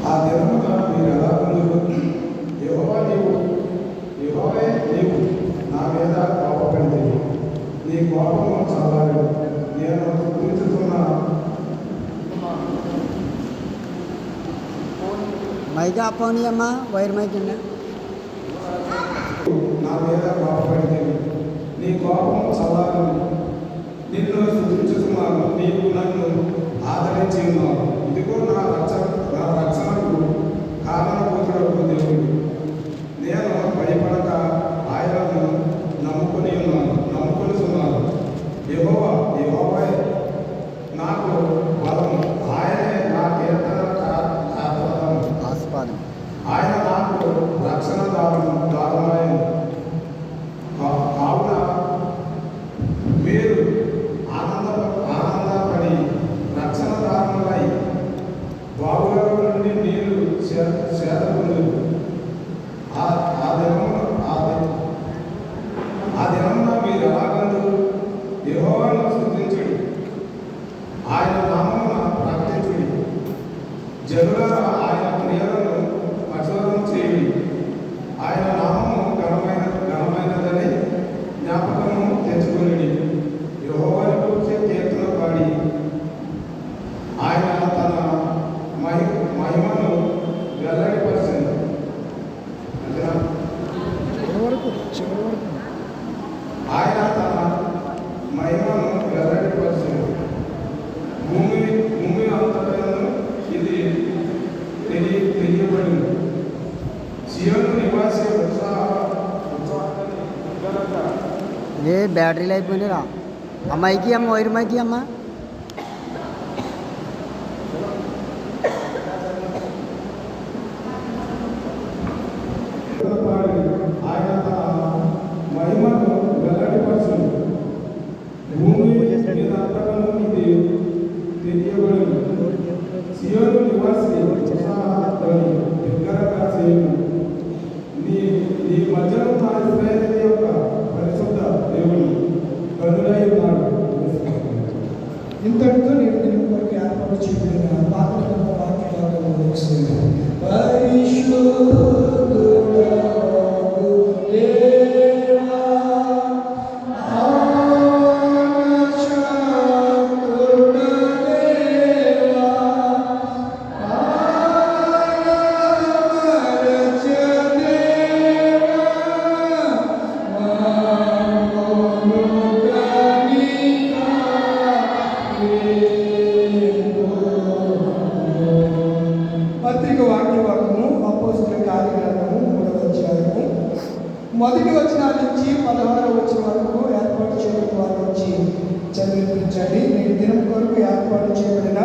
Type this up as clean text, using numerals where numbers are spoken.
ఆ దినమున మీరు ఎలా పొందుకు యెహోవే నీవు నా మీద కోపపడింది, నీ కోపము చల్లారు, నేను స్తుతించుతున్న మైక్ ఆపని అమ్మా, వైర్ మైక్ అండి. నా మీద కోపపడింది, నీ కోపము చల్లారు, నిన్ను స్తుతించుతున్నాను, నీవు నన్ను ఆదరించి ఉన్నావు. ఇదిగో నా రక్షణకు కారణభూతుడకు దేవుడు. నేను భయపడక ఆయనను నమ్ముకొని ఉన్నాను. యెహోవా నాకు బలము, ఆయనే నా కీర్తన ఆస్పదం, ఆయన నాకు రక్షణ దారుణమైన. కావున మీరు ఆనందపడి రక్షణ దారుణమై బావుల నుండి నీళ్లు చేదకుందు. ఆ దినమున మీరు ఎలాగందు యెహోవాను స్తుతించుడి, ఆయన నామమున ప్రకటించుడి, జనులారా ఆయన క్రియలను ప్రచురం చేయుడి. ఆయన నామము ఘనమైనదని జ్ఞాపకము తెచ్చుకొనిడి. యెహోవాను గూర్చి కీర్తన పాడి ఆయన తన మహిమను వెల్లడిపరిచింది. ఆయన తన మహిమను వెల్లడిపరిచింది. భూమి అంతటను ఇది తెలియబడింది. సియోను నివాసి ఏ బ్యాటరీలు అయిపోయినారా? అమ్మాయికి అమ్మ, వైర్ మైకి అమ్మ. ఆయన తన మహిమను వెల్లడిపరిచింది. భూమి మీద అంతటను ఇది తెలియబడింది. సియోను నివాసి దగ్గరగా చేయను. నీ మధ్యలో నా ఇశ్రాయేలు యొక్క పరిశుద్ధ దేవుడు కనుడై ఉన్నాడు. ఇంతటితో నేను దీని కొరకు ఏర్పాటు చేయబడిన పాత్ర వాక్యాలను ముగిస్తున్నాను. పత్రిక వాక్యము అపోస్తలుల కార్యగ్రంథము 3వ అధ్యాయము మొదటి వచనం నుంచి 16వ వచనం వరకు ఏర్పాటు చేయబడిన వారి నుంచి చదివించండి. నేటి దినం కొరకు ఏర్పాటు చేయబడిన